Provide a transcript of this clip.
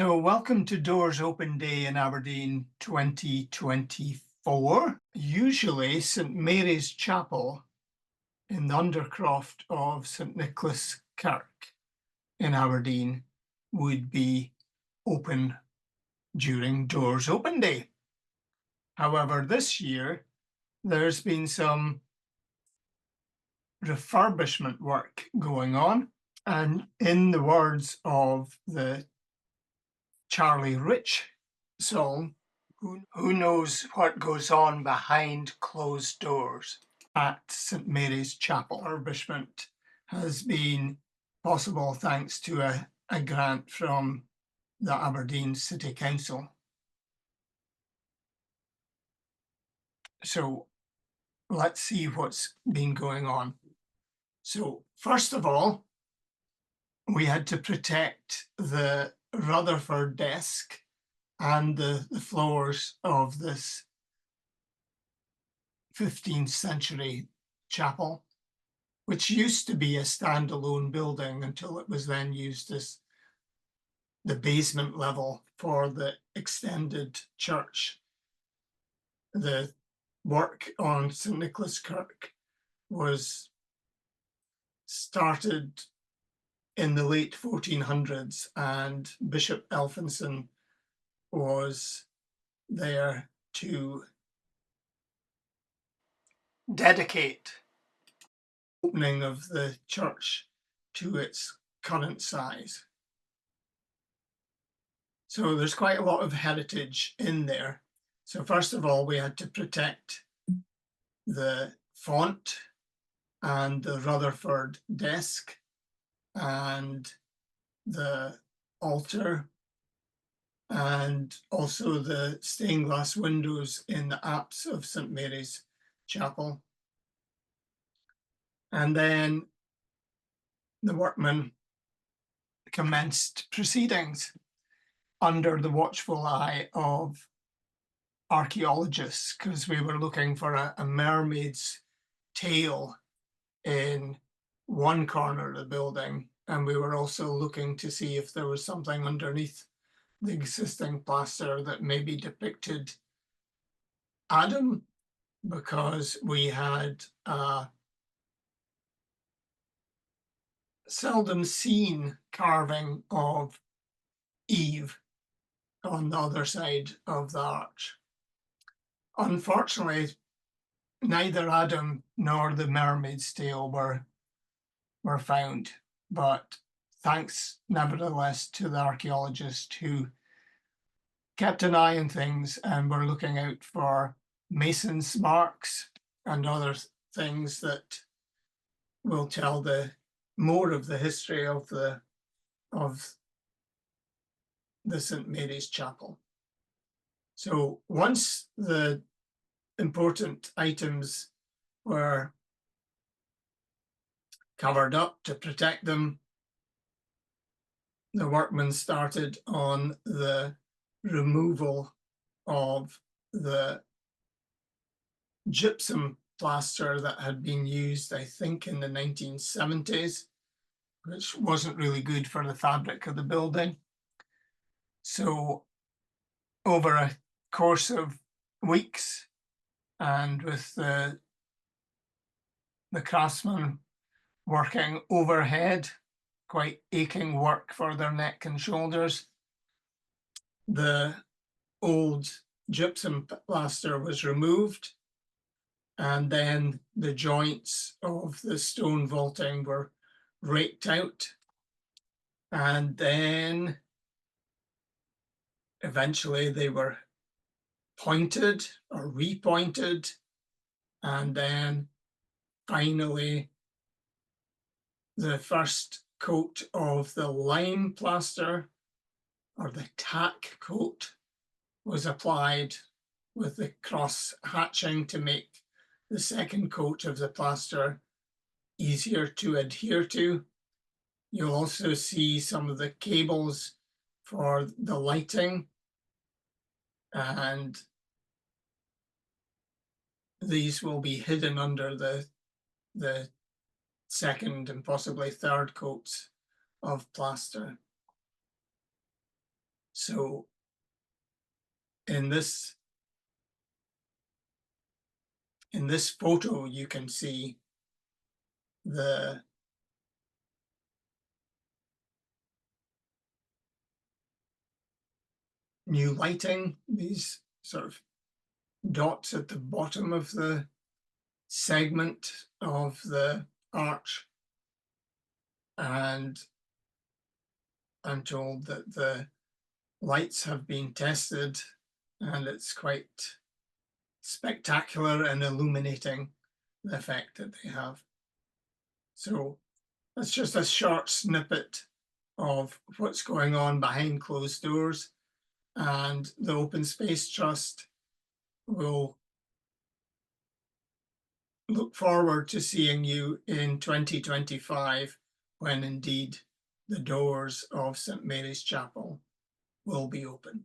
So welcome to Doors Open Day in Aberdeen 2024. Usually St Mary's Chapel in the Undercroft of St Nicholas Kirk in Aberdeen would be open during Doors Open Day. However, this year there's been some refurbishment work going on, and in the words of the Charlie Rich song, who knows what goes on behind closed doors at St Mary's Chapel. Refurbishment has been possible thanks to a grant from the Aberdeen City Council. So let's see what's been going on. So first of all, we had to protect the Rutherford desk and the floors of this 15th century chapel, which used to be a standalone building until it was then used as the basement level for the extended church. The work on St Nicholas Kirk was started in the late 1400s, and Bishop Elphinson was there to dedicate the opening of the church to its current size. So there's quite a lot of heritage in there. So first of all, we had to protect the font and the Rutherford desk and the altar and also the stained glass windows in the apse of St Mary's Chapel. And then the workmen commenced proceedings under the watchful eye of archaeologists, because we were looking for a mermaid's tail in one corner of the building, and we were also looking to see if there was something underneath the existing plaster that maybe depicted Adam, because we had seldom seen carving of Eve on the other side of the arch. Unfortunately, neither Adam nor the mermaid's tail were found, but thanks nevertheless to the archaeologist who kept an eye on things and were looking out for mason's marks and other things that will tell the more of the history of the St Mary's Chapel. So once the important items were covered up to protect them, the workmen started on the removal of the gypsum plaster that had been used, I think, in the 1970s, which wasn't really good for the fabric of the building. So over a course of weeks, and with the craftsmen working overhead, quite aching work for their neck and shoulders, the old gypsum plaster was removed, and then the joints of the stone vaulting were raked out, and then eventually they were pointed or repointed, and then finally the first coat of the lime plaster, or the tack coat, was applied with the cross hatching to make the second coat of the plaster easier to adhere to. You'll also see some of the cables for the lighting, and these will be hidden under the second and possibly third coats of plaster. So in this photo, you can see the new lighting, these sort of dots at the bottom of the segment of the arch. And I'm told that the lights have been tested and it's quite spectacular and illuminating, the effect that they have. So that's just a short snippet of what's going on behind closed doors, and the OpenSpace Trust will look forward to seeing you in 2025, when indeed the doors of St Mary's Chapel will be open.